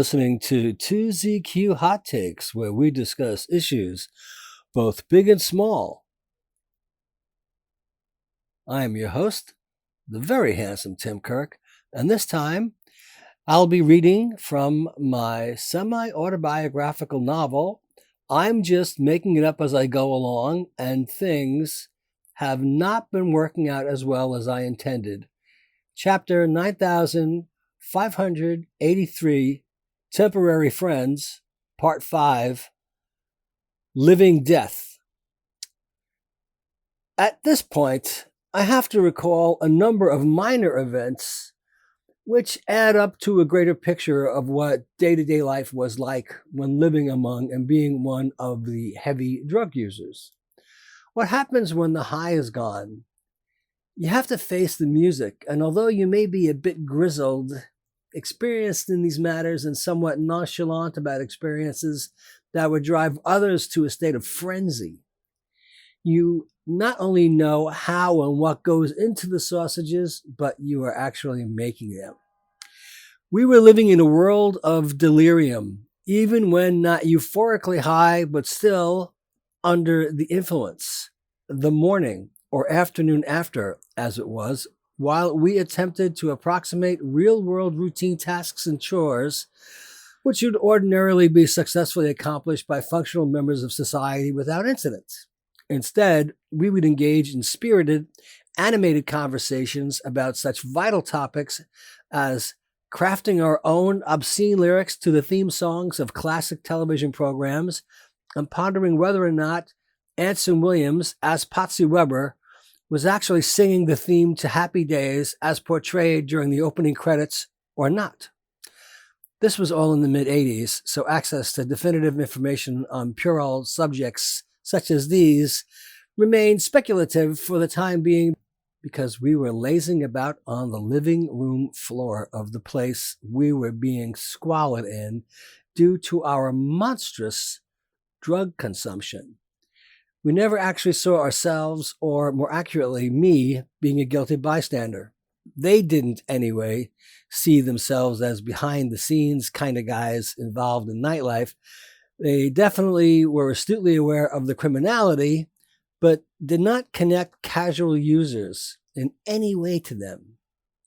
listening to 2ZQ Hot Takes, where we discuss issues both big and small. I am your host, the very handsome Tim Kirk, and this time I'll be reading from my semi-autobiographical novel, I'm Just Making It Up As I Go Along, and Things Have Not Been Working Out As Well As I Intended. Chapter 9583, Temporary Friends, Part 5, Living Death. At this point, I have to recall a number of minor events which add up to a greater picture of what day-to-day life was like when living among and being one of the heavy drug users. What happens when the high is gone? You have to face the music, and although you may be a bit grizzled, experienced in these matters, and somewhat nonchalant about experiences that would drive others to a state of frenzy, you not only know how and what goes into the sausages, but you are actually making them. We were living in a world of delirium, even when not euphorically high, but still under the influence. The morning or afternoon after, as it was, while we attempted to approximate real-world routine tasks and chores, which would ordinarily be successfully accomplished by functional members of society without incident. Instead, we would engage in spirited, animated conversations about such vital topics as crafting our own obscene lyrics to the theme songs of classic television programs and pondering whether or not Anson Williams, as Patsy Weber, was actually singing the theme to Happy Days as portrayed during the opening credits or not. This was all in the mid-'80s, so access to definitive information on puerile subjects such as these remained speculative for the time being because we were lazing about on the living room floor of the place we were being squalid in due to our monstrous drug consumption. We never actually saw ourselves, or more accurately, me, being a guilty bystander. They didn't, anyway, see themselves as behind-the-scenes kind of guys involved in nightlife. They definitely were astutely aware of the criminality, but did not connect casual users in any way to them.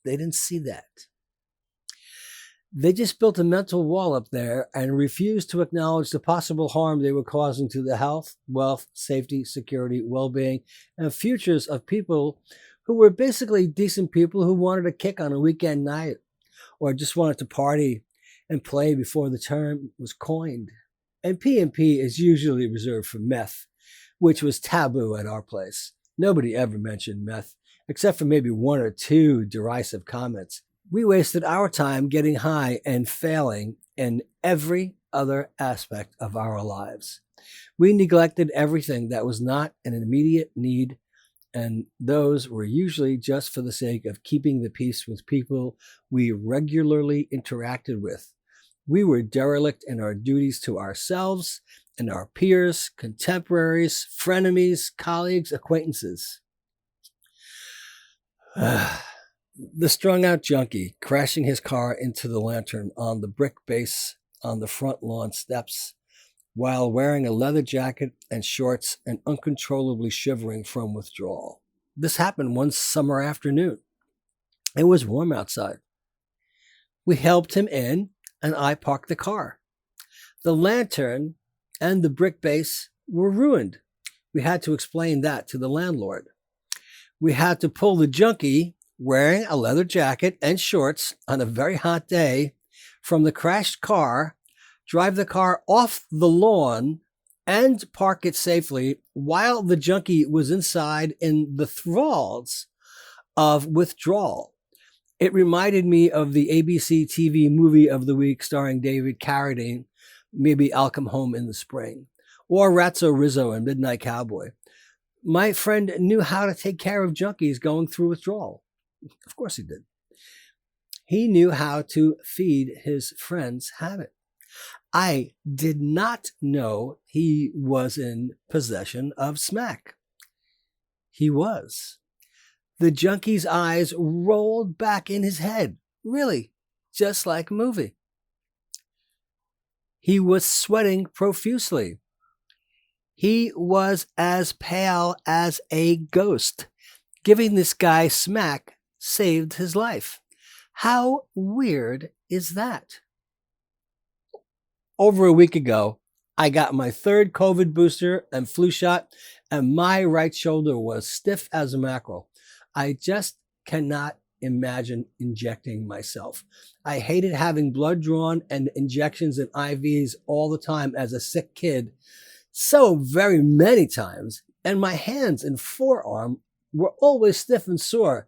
They didn't see that. They just built a mental wall up there and refused to acknowledge the possible harm they were causing to the health, wealth, safety, security, well-being, and futures of people who were basically decent people who wanted a kick on a weekend night or just wanted to party and play before the term was coined. And P&P is usually reserved for meth, which was taboo at our place. Nobody ever mentioned meth, except for maybe one or two derisive comments. We wasted our time getting high and failing in every other aspect of our lives. We neglected everything that was not an immediate need, and those were usually just for the sake of keeping the peace with people we regularly interacted with. We were derelict in our duties to ourselves and our peers, contemporaries, frenemies, colleagues, acquaintances. The strung-out junkie crashing his car into the lantern on the brick base on the front lawn steps while wearing a leather jacket and shorts and uncontrollably shivering from withdrawal. This happened one summer afternoon. It was warm outside. We helped him in, and I parked the car. The lantern and the brick base were ruined. We had to explain that to the landlord. We had to pull the junkie, wearing a leather jacket and shorts on a very hot day, from the crashed car, drive the car off the lawn, and park it safely while the junkie was inside in the thralls of withdrawal. It reminded me of the ABC TV movie of the week starring David Carradine, maybe I'll Come Home in the Spring, or Ratso Rizzo in Midnight Cowboy. My friend knew how to take care of junkies going through withdrawal. Of course he did. He knew how to feed his friend's habit. I did not know he was in possession of smack. He was. The junkie's eyes rolled back in his head, really, just like a movie. He was sweating profusely. He was as pale as a ghost. Giving this guy smack saved his life. How weird is that? Over a week ago, I got my third COVID booster and flu shot, and my right shoulder was stiff as a mackerel. I just cannot imagine injecting myself. I hated having blood drawn and injections and IVs all the time as a sick kid, so very many times, and my hands and forearm were always stiff and sore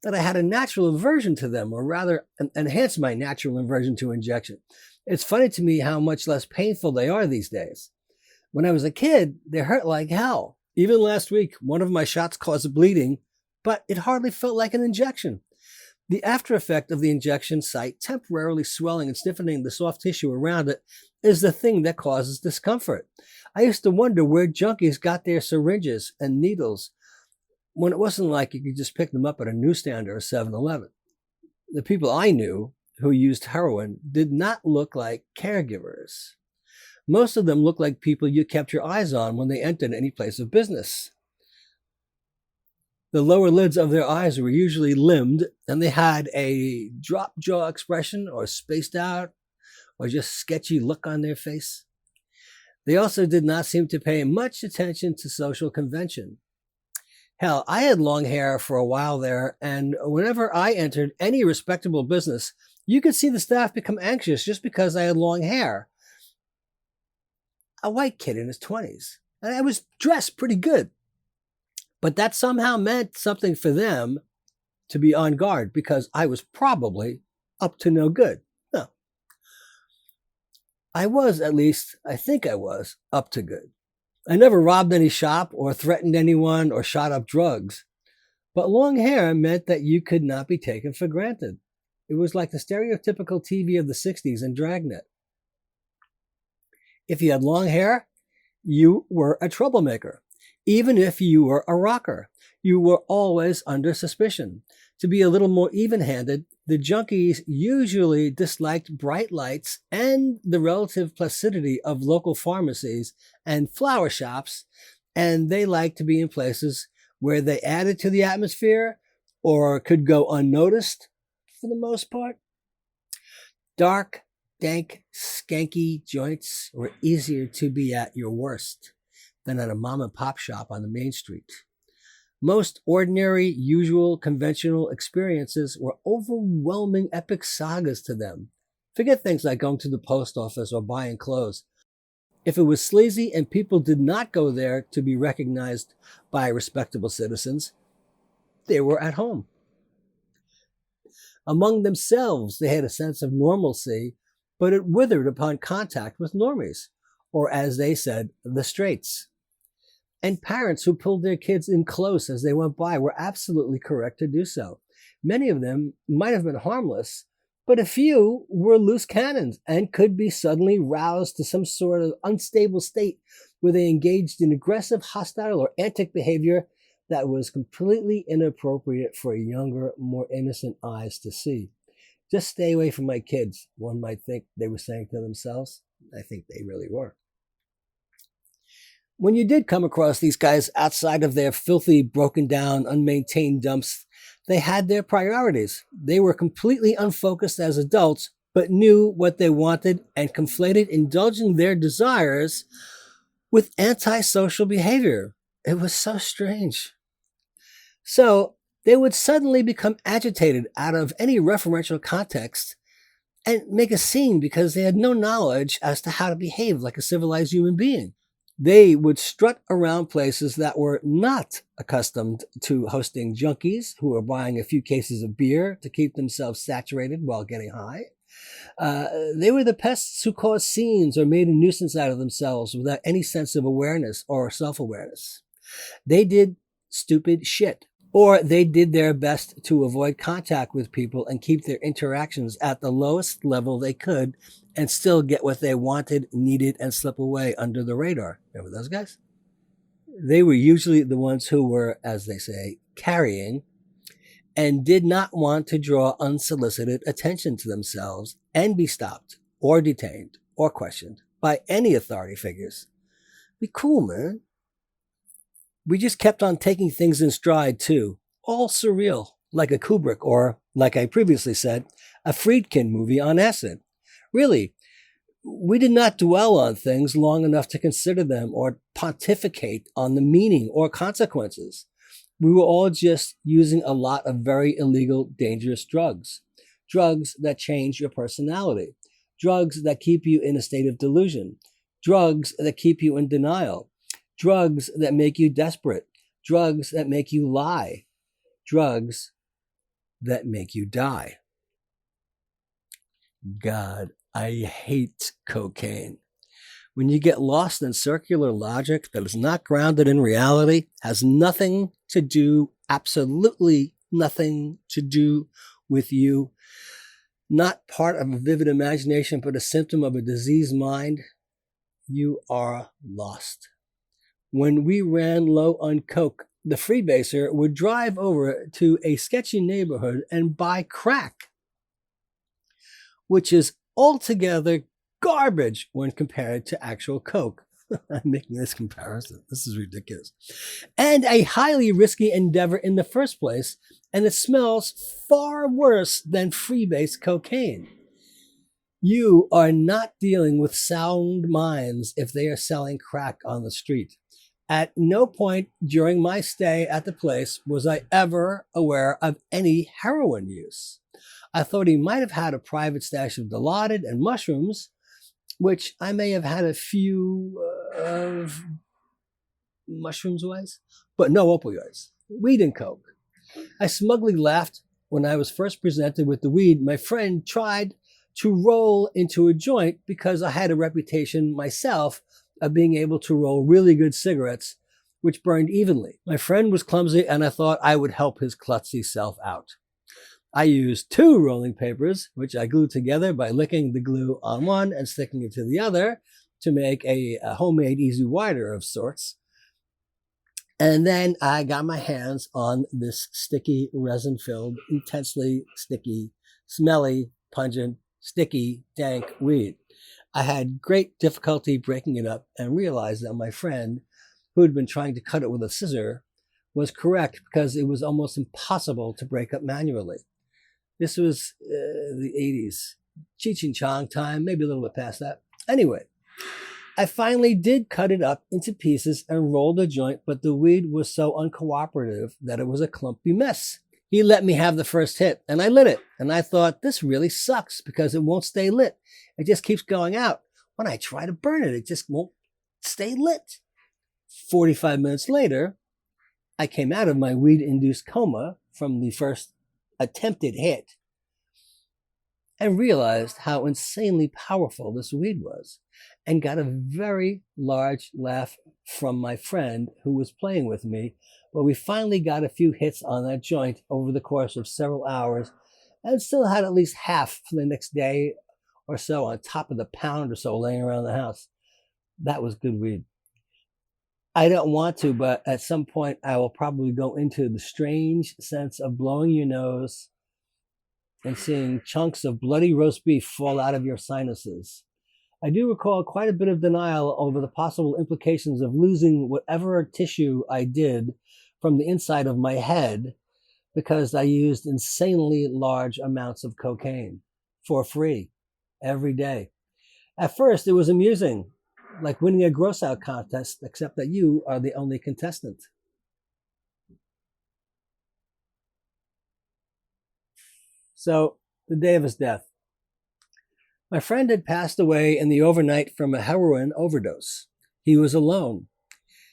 that I had a natural aversion to them, or rather enhanced my natural aversion to injection. It's funny to me how much less painful they are these days. When I was a kid, they hurt like hell. Even last week, one of my shots caused bleeding, but it hardly felt like an injection. The after effect of the injection site temporarily swelling and stiffening the soft tissue around it is the thing that causes discomfort. I used to wonder where junkies got their syringes and needles when it wasn't like you could just pick them up at a newsstand or a 7-Eleven. The people I knew who used heroin did not look like caregivers. Most of them looked like people you kept your eyes on when they entered any place of business. The lower lids of their eyes were usually limbed, and they had a drop jaw expression or spaced out or just sketchy look on their face. They also did not seem to pay much attention to social convention. Hell, I had long hair for a while there, and whenever I entered any respectable business, you could see the staff become anxious just because I had long hair. A white kid in his 20s, and I was dressed pretty good. But that somehow meant something for them to be on guard because I was probably up to no good. No. I was, at least, I think I was, up to good. I never robbed any shop or threatened anyone or shot up drugs. But long hair meant that you could not be taken for granted. It was like the stereotypical TV of the 60s and Dragnet. If you had long hair, you were a troublemaker. Even if you were a rocker, you were always under suspicion. To be a little more even-handed, the junkies usually disliked bright lights and the relative placidity of local pharmacies and flower shops, and they liked to be in places where they added to the atmosphere or could go unnoticed for the most part. Dark, dank, skanky joints were easier to be at your worst than at a mom and pop shop on the main street. Most ordinary, usual, conventional experiences were overwhelming epic sagas to them. Forget things like going to the post office or buying clothes. If it was sleazy and people did not go there to be recognized by respectable citizens, they were at home. Among themselves, they had a sense of normalcy, but it withered upon contact with normies, or as they said, the straights. And parents who pulled their kids in close as they went by were absolutely correct to do so. Many of them might have been harmless, but a few were loose cannons and could be suddenly roused to some sort of unstable state where they engaged in aggressive, hostile, or antic behavior that was completely inappropriate for younger, more innocent eyes to see. Just stay away from my kids, one might think they were saying to themselves. I think they really were. When you did come across these guys outside of their filthy, broken down, unmaintained dumps, they had their priorities. They were completely unfocused as adults, but knew what they wanted and conflated indulging their desires with antisocial behavior. It was so strange. So they would suddenly become agitated out of any referential context and make a scene because they had no knowledge as to how to behave like a civilized human being. They would strut around places that were not accustomed to hosting junkies who were buying a few cases of beer to keep themselves saturated while getting high. They were the pests who caused scenes or made a nuisance out of themselves without any sense of awareness or self-awareness. They did stupid shit, or they did their best to avoid contact with people and keep their interactions at the lowest level they could and still get what they wanted, needed, and slip away under the radar. Remember those guys? They were usually the ones who were, as they say, carrying and did not want to draw unsolicited attention to themselves and be stopped or detained or questioned. by any authority figures. Be cool, man. We just kept on taking things in stride, too. All surreal, like a Kubrick or, like I previously said, a Friedkin movie on acid. Really, we did not dwell on things long enough to consider them or pontificate on the meaning or consequences. We were all just using a lot of very illegal, dangerous drugs. Drugs that change your personality. Drugs that keep you in a state of delusion. Drugs that keep you in denial. Drugs that make you desperate. Drugs that make you lie. Drugs that make you die. God, I hate cocaine. When you get lost in circular logic that is not grounded in reality, has nothing to do, absolutely nothing to do with you, not part of a vivid imagination, but a symptom of a diseased mind, you are lost. When we ran low on coke, the freebaser would drive over to a sketchy neighborhood and buy crack, which is altogether garbage when compared to actual coke. I'm making this comparison. This is ridiculous. And a highly risky endeavor in the first place, and it smells far worse than freebase cocaine. You are not dealing with sound minds if they are selling crack on the street. At no point during my stay at the place was I ever aware of any heroin use. I thought he might have had a private stash of Dilaudid and mushrooms, which I may have had a few of mushrooms-wise, but no opioids, weed and coke. I smugly laughed when I was first presented with the weed. My friend tried to roll into a joint because I had a reputation myself of being able to roll really good cigarettes, which burned evenly. My friend was clumsy, and I thought I would help his klutzy self out. I used 2 rolling papers, which I glued together by licking the glue on one and sticking it to the other to make a homemade easy wider of sorts. And then I got my hands on this sticky, resin-filled, intensely sticky, smelly, pungent, sticky, dank weed. I had great difficulty breaking it up and realized that my friend, who had been trying to cut it with a scissor, was correct because it was almost impossible to break up manually. This was the 80s, Cheech and Chong time, maybe a little bit past that. Anyway, I finally did cut it up into pieces and rolled a joint, but the weed was so uncooperative that it was a clumpy mess. He let me have the first hit, and I lit it. And I thought, this really sucks because it won't stay lit. It just keeps going out. When I try to burn it, it just won't stay lit. 45 minutes later, I came out of my weed-induced coma from the first attempted hit and realized how insanely powerful this weed was, and got a very large laugh from my friend who was playing with me. But we finally got a few hits on that joint over the course of several hours and still had at least half for the next day or so on top of the pound or so laying around the house. That was good weed. I don't want to, but at some point I will probably go into the strange sense of blowing your nose and seeing chunks of bloody roast beef fall out of your sinuses. I do recall quite a bit of denial over the possible implications of losing whatever tissue I did from the inside of my head because I used insanely large amounts of cocaine for free every day. At first, it was amusing, like winning a gross-out contest, except that you are the only contestant. So, the day of his death. My friend had passed away in the overnight from a heroin overdose. He was alone.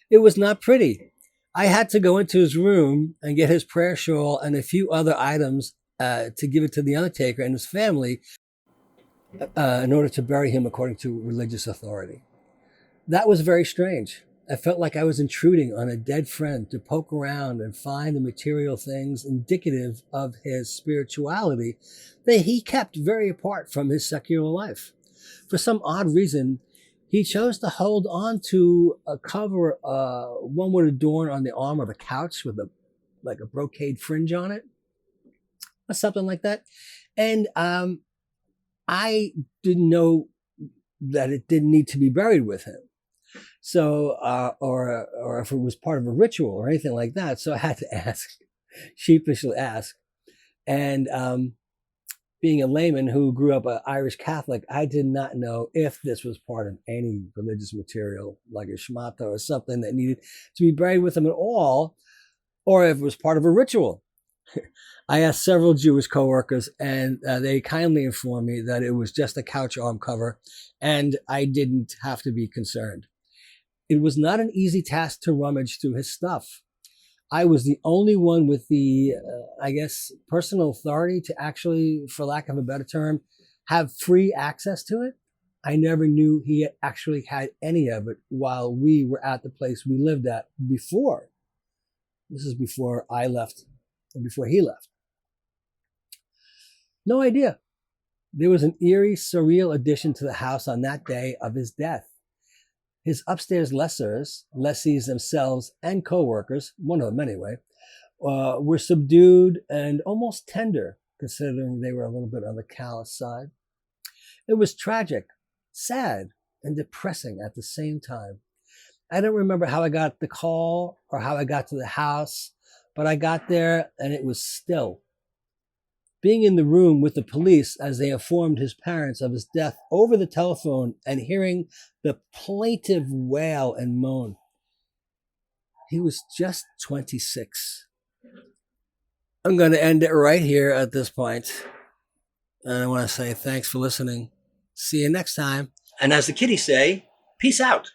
It was not pretty. I had to go into his room and get his prayer shawl and a few other items to give it to the undertaker and his family in order to bury him according to religious authority. That was very strange. I felt like I was intruding on a dead friend to poke around and find the material things indicative of his spirituality that he kept very apart from his secular life. For some odd reason, he chose to hold on to a cover one would adorn on the arm of a couch with a brocade fringe on it, or something like that. And I didn't know that it didn't need to be buried with him. So, or if it was part of a ritual or anything like that. So I had to ask, sheepishly ask. And being a layman who grew up an Irish Catholic, I did not know if this was part of any religious material, like a shmata or something that needed to be buried with him at all, or if it was part of a ritual. I asked several Jewish coworkers, and they kindly informed me that it was just a couch arm cover, and I didn't have to be concerned. It was not an easy task to rummage through his stuff. I was the only one with the, I guess, personal authority to actually, for lack of a better term, have free access to it. I never knew he actually had any of it while we were at the place we lived at before. This is before I left and before he left. No idea. There was an eerie, surreal addition to the house on that day of his death. His upstairs lessees themselves and co-workers, one of them anyway, were subdued and almost tender, considering they were a little bit on the callous side. It was tragic, sad, and depressing at the same time. I don't remember how I got the call or how I got to the house, but I got there and it was still. Being in the room with the police as they informed his parents of his death over the telephone and hearing the plaintive wail and moan. He was just 26. I'm going to end it right here at this point. And I want to say thanks for listening. See you next time. And as the kiddies say, peace out.